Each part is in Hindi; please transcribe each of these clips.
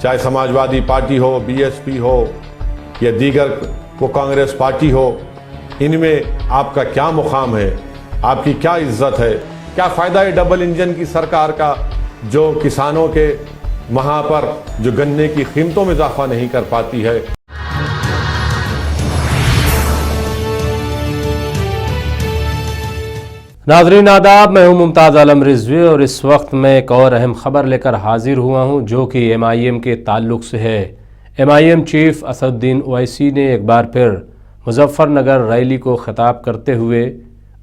चाहे समाजवादी पार्टी हो, बीएसपी हो या दीगर वो कांग्रेस पार्टी हो, इनमें आपका क्या मुकाम है, आपकी क्या इज्जत है, क्या फ़ायदा है डबल इंजन की सरकार का जो किसानों के वहाँ पर जो गन्ने की कीमतों में इजाफा नहीं कर पाती है। नाज़रीन आदाब, मैं हूं मुमताज़ आलम रिजवी और इस वक्त मैं एक और अहम ख़बर लेकर हाजिर हुआ हूं जो कि MIM के ताल्लुक़ से है। MIM चीफ असदुद्दीन ओवैसी ने एक बार फिर मुजफ्फरनगर रैली को ख़िताब करते हुए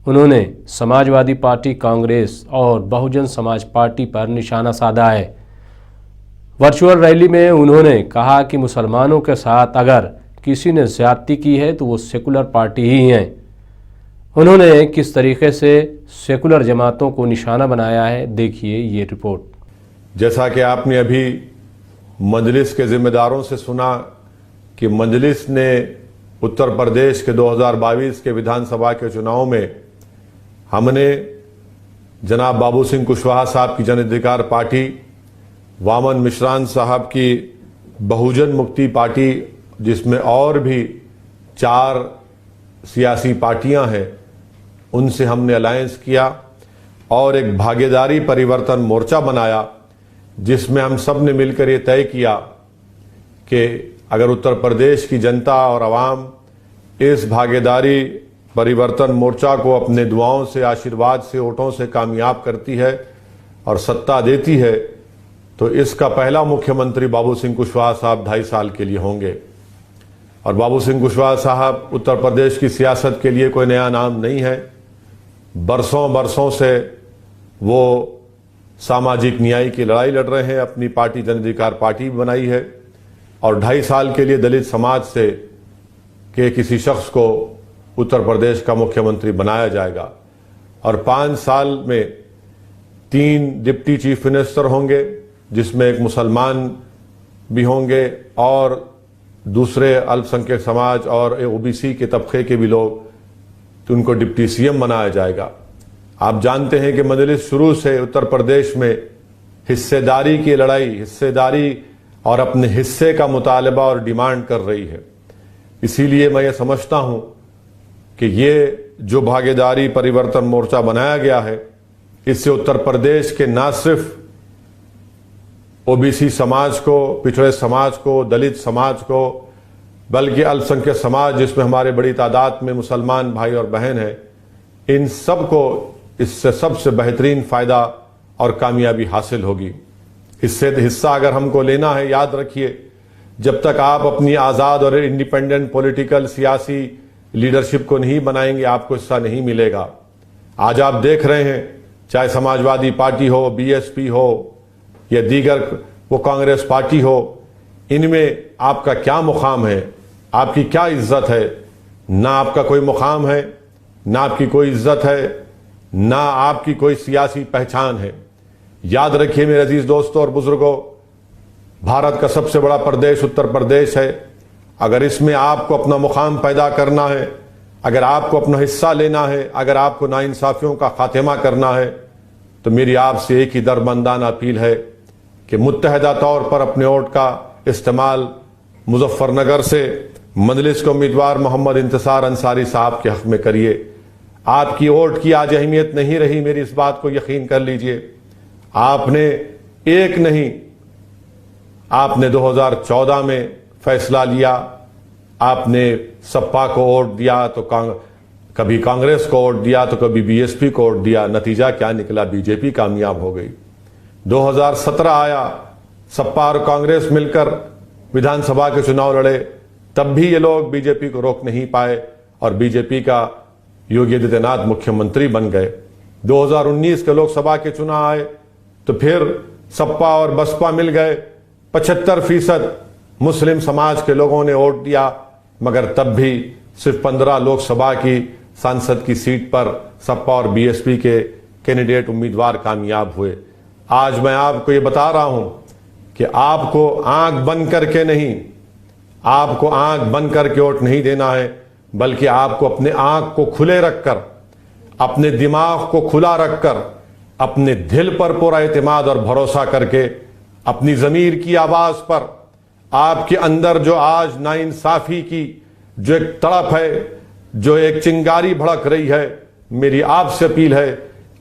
उन्होंने समाजवादी पार्टी, कांग्रेस और बहुजन समाज पार्टी पर निशाना साधा है। वर्चुअल रैली में उन्होंने कहा कि मुसलमानों के साथ अगर किसी ने ज़्यादती की है तो वो सेकुलर पार्टी ही हैं। उन्होंने किस तरीके से सेकुलर जमातों को निशाना बनाया है, देखिए ये रिपोर्ट। जैसा कि आपने अभी मजलिस के ज़िम्मेदारों से सुना कि मजलिस ने उत्तर प्रदेश के 2022 के विधानसभा के चुनाव में हमने जनाब बाबू सिंह कुशवाहा साहब की जन अधिकार पार्टी, वामन मिश्रान साहब की बहुजन मुक्ति पार्टी, जिसमें और भी 4 सियासी पार्टियां हैं, उनसे हमने अलायंस किया और एक भागीदारी परिवर्तन मोर्चा बनाया, जिसमें हम सब ने मिलकर ये तय किया कि अगर उत्तर प्रदेश की जनता और आवाम इस भागीदारी परिवर्तन मोर्चा को अपने दुआओं से, आशीर्वाद से, वोटों से कामयाब करती है और सत्ता देती है, तो इसका पहला मुख्यमंत्री बाबू सिंह कुशवाहा साहब 2.5 साल के लिए होंगे। और बाबू सिंह कुशवाहा साहब उत्तर प्रदेश की सियासत के लिए कोई नया नाम नहीं है। बरसों से वो सामाजिक न्याय की लड़ाई लड़ रहे हैं, अपनी पार्टी जन अधिकार पार्टी बनाई है और 2.5 साल के लिए दलित समाज से के किसी शख्स को उत्तर प्रदेश का मुख्यमंत्री बनाया जाएगा। और 5 साल में 3 डिप्टी चीफ मिनिस्टर होंगे, जिसमें एक मुसलमान भी होंगे और दूसरे अल्पसंख्यक समाज और OBC के तबके के भी लोग, तो उनको डिप्टी CM बनाया जाएगा। आप जानते हैं कि मजलिस शुरू से उत्तर प्रदेश में हिस्सेदारी की लड़ाई, हिस्सेदारी और अपने हिस्से का मुतालबा और डिमांड कर रही है। इसीलिए मैं ये समझता हूं कि ये जो भागीदारी परिवर्तन मोर्चा बनाया गया है, इससे उत्तर प्रदेश के ना सिर्फ OBC समाज को, पिछड़े समाज को, दलित समाज को, बल्कि अल्पसंख्यक समाज, जिसमें हमारे बड़ी तादाद में मुसलमान भाई और बहन हैं, इन सब को इससे सबसे बेहतरीन फ़ायदा और कामयाबी हासिल होगी। इससे हिस्सा अगर हमको लेना है, याद रखिए, जब तक आप अपनी आज़ाद और इंडिपेंडेंट पॉलिटिकल सियासी लीडरशिप को नहीं बनाएंगे, आपको हिस्सा नहीं मिलेगा। आज आप देख रहे हैं, चाहे समाजवादी पार्टी हो, BSP हो या दीगर वो कांग्रेस पार्टी हो, इनमें आपका क्या मुकाम है, आपकी क्या इज्जत है। ना आपका कोई मुकाम है, ना आपकी कोई इज्जत है, ना आपकी कोई सियासी पहचान है। याद रखिए मेरे अजीज दोस्तों और बुजुर्गों, भारत का सबसे बड़ा प्रदेश उत्तर प्रदेश है। अगर इसमें आपको अपना मुकाम पैदा करना है, अगर आपको अपना हिस्सा लेना है, अगर आपको नाइंसाफियों का खात्मा करना है, तो मेरी आपसे एक ही दरबंदाना अपील है कि मुत्तहदा तौर पर अपने वोट का इस्तेमाल मुजफ्फरनगर से मजलिस के उम्मीदवार मोहम्मद इंतसार अंसारी साहब के हक में करिए। आपकी वोट की आज अहमियत नहीं रही, मेरी इस बात को यकीन कर लीजिए। आपने एक नहीं, आपने 2014 में फैसला लिया, आपने सपा को वोट दिया तो कभी कांग्रेस को वोट दिया तो कभी BSP को वोट दिया। नतीजा क्या निकला? BJP कामयाब हो गई। 2017 आया, सपा और कांग्रेस मिलकर विधानसभा के चुनाव लड़े, तब भी ये लोग BJP को रोक नहीं पाए और BJP का योगी आदित्यनाथ मुख्यमंत्री बन गए। 2019 के लोकसभा के चुनाव आए तो फिर सपा और बसपा मिल गए, 75% मुस्लिम समाज के लोगों ने वोट दिया, मगर तब भी सिर्फ 15 लोकसभा की सांसद की सीट पर सपा और BSP के कैंडिडेट उम्मीदवार कामयाब हुए। आज मैं आपको ये बता रहा हूं कि आपको आंख बंद करके नहीं, आपको आंख बंद करके वोट नहीं देना है, बल्कि आपको अपने आंख को खुले रखकर, अपने दिमाग को खुला रखकर, अपने दिल पर पूरा एतमाद और भरोसा करके अपनी ज़मीर की आवाज़ पर, आपके अंदर जो आज नाइंसाफ़ी की जो एक तड़प है, जो एक चिंगारी भड़क रही है, मेरी आपसे अपील है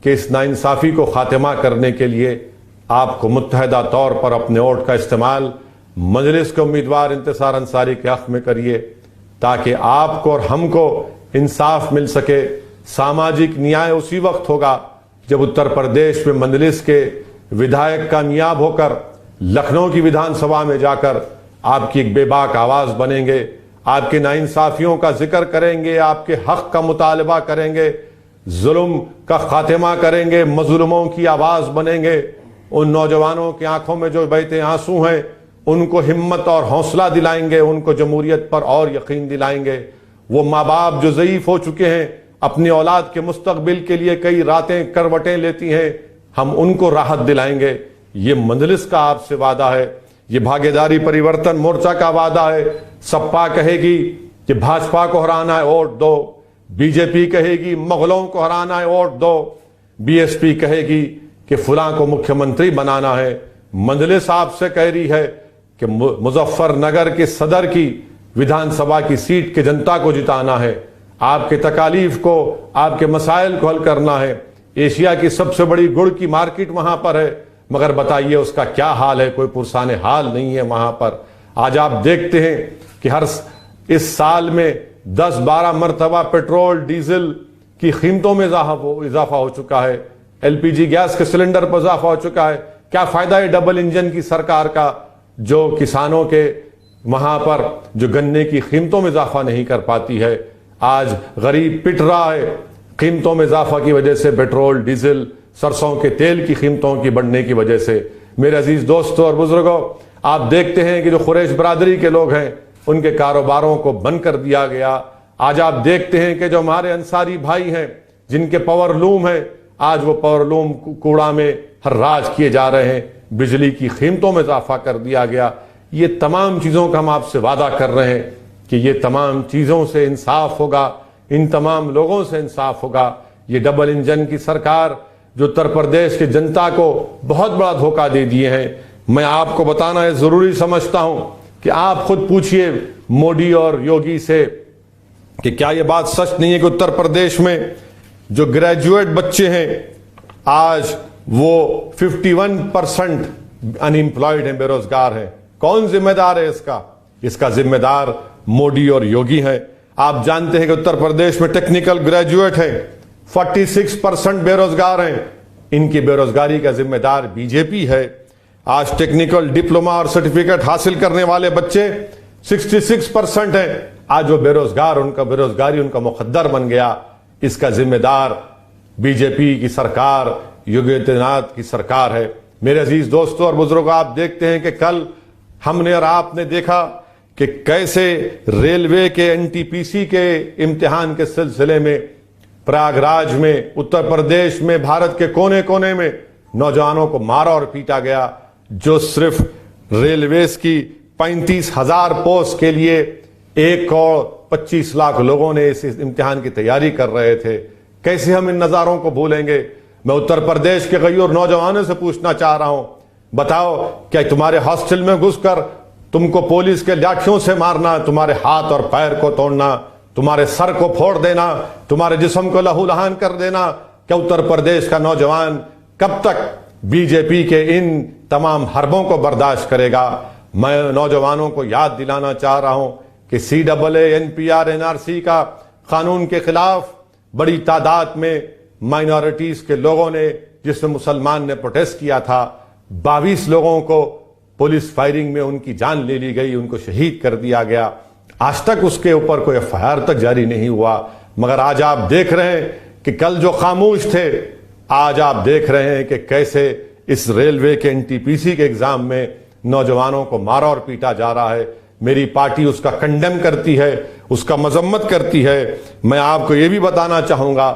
कि इस नाइंसाफ़ी को ख़ात्मा करने के लिए आपको मुत्तहदा तौर पर अपने वोट का इस्तेमाल मजलिस के उम्मीदवार इंतसार अंसारी के हक़ में करिए, ताकि आपको और हमको इंसाफ मिल सके। सामाजिक न्याय उसी वक्त होगा जब उत्तर प्रदेश में मजलिस के विधायक कामयाब होकर लखनऊ की विधानसभा में जाकर आपकी एक बेबाक आवाज़ बनेंगे, आपके नाइंसाफियों का जिक्र करेंगे, आपके हक का मुतालबा करेंगे, जुल्म का खात्मा करेंगे, मजलूमों की आवाज़ बनेंगे। उन नौजवानों की आंखों में जो बहते आंसू हैं उनको हिम्मत और हौसला दिलाएंगे, उनको जमहूरियत पर और यकीन दिलाएंगे। वो माँ बाप जो ज़ईफ़ हो चुके हैं, अपनी औलाद के मुस्तकबिल के लिए कई रातें करवटें लेती हैं, हम उनको राहत दिलाएंगे। ये मजलिस का आपसे वादा है, ये भागीदारी परिवर्तन मोर्चा का वादा है। सपा कहेगी कि भाजपा को हराना है वोट दो, बीजेपी कहेगी मुगलों को हराना है वोट दो, बीएसपी कहेगी कि फुलां को मुख्यमंत्री बनाना है। मजलिस आपसे कह रही है कि मुजफ्फरनगर के सदर की विधानसभा की सीट के जनता को जिताना है, आपके तकालीफ को, आपके मसाइल को हल करना है। एशिया की सबसे बड़ी गुड़ की मार्केट वहां पर है, मगर बताइए उसका क्या हाल है? कोई पुरसाने हाल नहीं है वहां पर। आज आप देखते हैं कि हर इस साल में 10-12 मरतबा पेट्रोल डीजल की कीमतों में इजाफा हो चुका है, एलपीजी गैस के सिलेंडर पर इजाफा हो चुका है। क्या फायदा है डबल इंजन की सरकार का, जो किसानों के वहां पर जो गन्ने की कीमतों में इजाफा नहीं कर पाती है। आज गरीब पिट रहा है कीमतों में इजाफा की वजह से, पेट्रोल डीजल सरसों के तेल की कीमतों की बढ़ने की वजह से। मेरे अजीज दोस्तों और बुजुर्गों, आप देखते हैं कि जो कुरैश बरादरी के लोग हैं उनके कारोबारों को बंद कर दिया गया। आज आप देखते हैं कि जो हमारे अंसारी भाई हैं जिनके पावर लूम हैं, आज वो पावर लूम कूड़ा में हर राज किए जा रहे हैं। बिजली की कीमतों में इजाफा कर दिया गया। ये तमाम चीज़ों का हम आपसे वादा कर रहे हैं कि ये तमाम चीज़ों से इंसाफ होगा, इन तमाम लोगों से इंसाफ होगा। ये डबल इंजन की सरकार जो उत्तर प्रदेश की जनता को बहुत बड़ा धोखा दे दिए हैं। मैं आपको बताना है ज़रूरी समझता हूं कि आप खुद पूछिए मोदी और योगी से कि क्या ये बात सच नहीं है कि उत्तर प्रदेश में जो ग्रेजुएट बच्चे हैं आज वो 51% अनएम्प्लॉयड हैं, बेरोजगार हैं। कौन जिम्मेदार है इसका? इसका जिम्मेदार मोदी और योगी हैं। आप जानते हैं कि उत्तर प्रदेश में टेक्निकल ग्रेजुएट हैं, 46% बेरोजगार हैं। इनकी बेरोजगारी का जिम्मेदार बीजेपी है। आज टेक्निकल डिप्लोमा और सर्टिफिकेट हासिल करने वाले बच्चे 66% हैं। आज वो बेरोजगार, उनका बेरोजगारी उनका मुकद्दर बन गया। इसका जिम्मेदार बीजेपी की सरकार, योगी आदित्यनाथ की सरकार है। मेरे अजीज दोस्तों और बुजुर्गों, आप देखते हैं कि कल हमने और आपने देखा कि कैसे रेलवे के एनटीपीसी के इम्तिहान के सिलसिले में प्रयागराज में, उत्तर प्रदेश में, भारत के कोने कोने में नौजवानों को मारा और पीटा गया। जो सिर्फ रेलवेज की 35,000 पोस्ट के लिए 1,25,00,000 लोगों ने इस इम्तिहान की तैयारी कर रहे थे। कैसे हम इन नज़ारों को भूलेंगे? मैं उत्तर प्रदेश के गयूर नौजवानों से पूछना चाह रहा हूं, बताओ क्या तुम्हारे हॉस्टल में घुसकर तुमको पुलिस के लाठियों से मारना, तुम्हारे हाथ और पैर को तोड़ना, तुम्हारे सर को फोड़ देना, तुम्हारे जिस्म को लहूलुहान कर देना, क्या उत्तर प्रदेश का नौजवान कब तक बीजेपी के इन तमाम हरबों को बर्दाश्त करेगा? मैं नौजवानों को याद दिलाना चाह रहा हूं कि CAA, NPR, NRC का कानून के खिलाफ बड़ी तादाद में माइनॉरिटीज के लोगों ने, जिसमें मुसलमान ने प्रोटेस्ट किया था, 22 लोगों को पुलिस फायरिंग में उनकी जान ले ली गई, उनको शहीद कर दिया गया। आज तक उसके ऊपर कोई FIR तक जारी नहीं हुआ। मगर आज आप देख रहे हैं कि कल जो खामोश थे, आज आप देख रहे हैं कि कैसे इस रेलवे के NTPC के एग्जाम में नौजवानों को मारा और पीटा जा रहा है। मेरी पार्टी उसका कंडेम करती है, उसका मजम्मत करती है। मैं आपको यह भी बताना चाहूंगा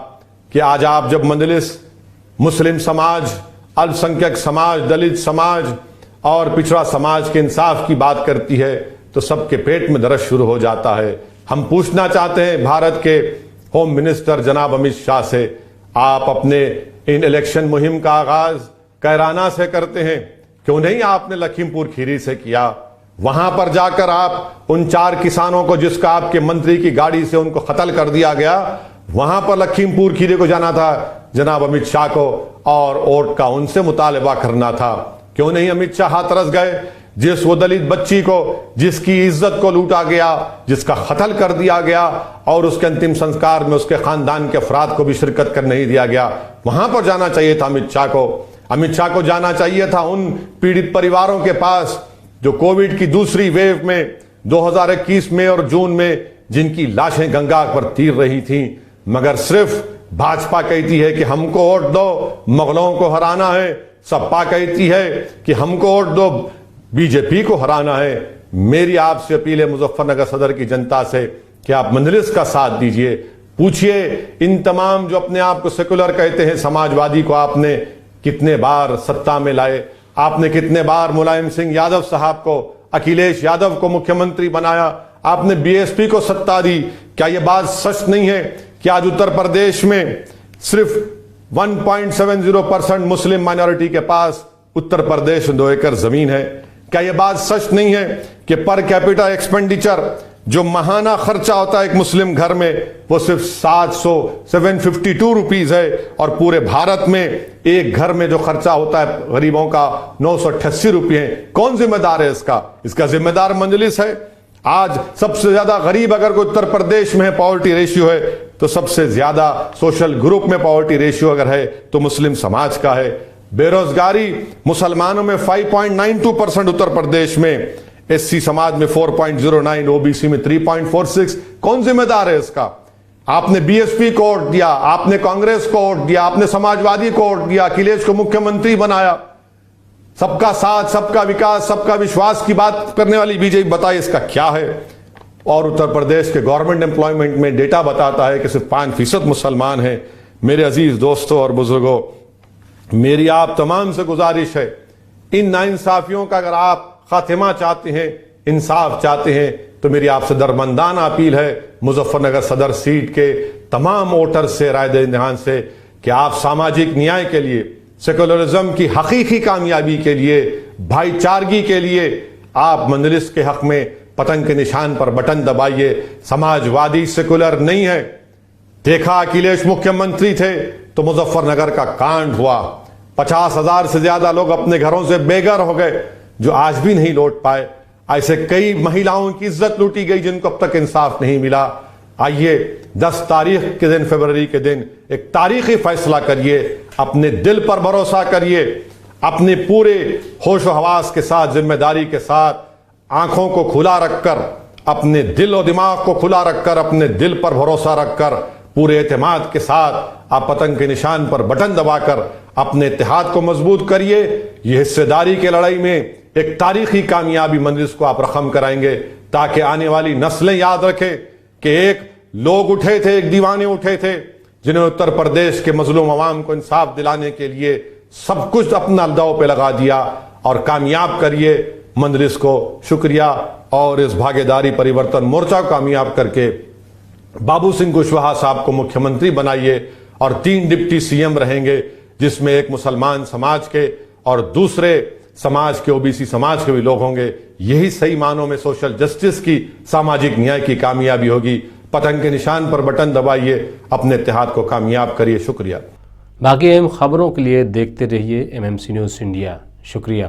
कि आज आप जब मजलिस मुस्लिम समाज, अल्पसंख्यक समाज, दलित समाज और पिछड़ा समाज के इंसाफ की बात करती है तो सबके पेट में दर्द शुरू हो जाता है। हम पूछना चाहते हैं भारत के होम मिनिस्टर जनाब अमित शाह से, आप अपने इन इलेक्शन मुहिम का आगाज कैराना से करते हैं, क्यों नहीं आपने लखीमपुर खीरी से किया? वहां पर जाकर आप उन 4 किसानों को, जिसका आपके मंत्री की गाड़ी से उनको कत्ल कर दिया गया, वहां पर लखीमपुर खीरी को जाना था जनाब अमित शाह को और वोट का उनसे मुतालबा करना था। क्यों नहीं अमित शाह हाथरस गए? जिस वो दलित बच्ची को, जिसकी इज्जत को लूटा गया, जिसका कत्ल कर दिया गया और उसके अंतिम संस्कार में उसके खानदान के अफराद को भी शिरकत कर नहीं दिया गया, वहां पर जाना चाहिए था अमित शाह को। अमित शाह को जाना चाहिए था उन पीड़ित परिवारों के पास जो कोविड की दूसरी वेव में 2021 में और जून में जिनकी लाशें गंगा पर तीर रही थीं, मगर सिर्फ भाजपा कहती है कि हमको वोट दो, मुगलों को हराना है। सपा कहती है कि हमको वोट दो, बीजेपी को हराना है। मेरी आपसे अपील है मुजफ्फरनगर सदर की जनता से कि आप मंजलिस का साथ दीजिए। पूछिए इन तमाम जो अपने आप को सेकुलर कहते हैं समाजवादी को आपने कितने बार सत्ता में लाए? आपने कितने बार मुलायम सिंह यादव साहब को, अखिलेश यादव को मुख्यमंत्री बनाया? आपने बीएसपी को सत्ता दी। क्या यह बात सच नहीं है कि आज उत्तर प्रदेश में सिर्फ 1.70% मुस्लिम माइनॉरिटी के पास उत्तर प्रदेश में 2 एकड़ जमीन है? क्या यह बात सच नहीं है कि पर कैपिटा एक्सपेंडिचर, जो माहाना खर्चा होता है एक मुस्लिम घर में, वो सिर्फ 752 रुपीज है और पूरे भारत में एक घर में जो खर्चा होता है गरीबों का 988 रुपये है? कौन जिम्मेदार है इसका? इसका जिम्मेदार मंजलिस है। आज सबसे ज्यादा गरीब अगर कोई उत्तर प्रदेश में है, पॉवर्टी रेशियो है, तो सबसे ज्यादा सोशल ग्रुप में पॉवर्टी रेशियो अगर है तो मुस्लिम समाज का है। बेरोजगारी मुसलमानों में 5.92% उत्तर प्रदेश में, एससी समाज में 4.09, ओबीसी में 3.46। कौन जिम्मेदार है इसका? आपने बीएसपी को वोट दिया, आपने कांग्रेस को वोट दिया, आपने समाजवादी को वोट दिया, अखिलेश को मुख्यमंत्री बनाया। सबका साथ, सबका विकास, सबका विश्वास की बात करने वाली बीजेपी बताइए इसका क्या है? और उत्तर प्रदेश के गवर्नमेंट एम्प्लॉयमेंट में डेटा बताता है कि सिर्फ 5% मुसलमान हैं। मेरे अजीज दोस्तों और बुजुर्गों, मेरी आप तमाम से गुजारिश है, इन नाइंसाफियों का अगर आप खातिमा चाहते हैं, इंसाफ चाहते हैं, तो मेरी आपसे दरमंदाना अपील है मुजफ्फरनगर सदर सीट के तमाम वोटर से, राय दहिंदगान से, कि आप सामाजिक न्याय के लिए, सेकुलरिज्म की हकीकी कामयाबी के लिए, भाईचारगी के लिए आप मंजलिस के हक में पतंग के निशान पर बटन दबाइए। समाजवादी सेकुलर नहीं है। देखा अखिलेश मुख्यमंत्री थे तो मुजफ्फरनगर का कांड हुआ, 50,000 से ज्यादा लोग अपने घरों से बेघर हो गए जो आज भी नहीं लौट पाए। ऐसे कई महिलाओं की इज्जत लूटी गई जिनको अब तक इंसाफ नहीं मिला। आइए 10 तारीख के दिन, फरवरी के दिन, एक तारीखी फैसला करिए, अपने दिल पर भरोसा करिए, अपने पूरे होश हवास के साथ, जिम्मेदारी के साथ, आंखों को खुला रखकर, अपने दिल और दिमाग को खुला रखकर, अपने दिल पर भरोसा रखकर, पूरे एतमाद के साथ आप पतंग के निशान पर बटन दबाकर अपने इत्तेहाद को मजबूत करिए। यह हिस्सेदारी की लड़ाई में एक तारीखी कामयाबी मंजिल को आप रकम कराएंगे, ताकि आने वाली नस्लें याद रखें कि एक लोग उठे थे, एक दीवाने उठे थे, जिन्होंने उत्तर प्रदेश के मजलूम अवाम को इंसाफ दिलाने के लिए सब कुछ अपना दांव पे लगा दिया। और कामयाब करिए मंजलिस को। शुक्रिया। और इस भागीदारी परिवर्तन मोर्चा को कामयाब करके बाबू सिंह कुशवाहा साहब को मुख्यमंत्री बनाइए और 3 डिप्टी सीएम रहेंगे, जिसमें एक मुसलमान समाज के और दूसरे समाज के, ओबीसी समाज के भी लोग होंगे। यही सही मानों में सोशल जस्टिस की, सामाजिक न्याय की कामयाबी होगी। पतंग के निशान पर बटन दबाइए, अपने इत्तेहाद को कामयाब करिए। शुक्रिया। बाकी अहम खबरों के लिए देखते रहिए MMC न्यूज़ इंडिया। शुक्रिया।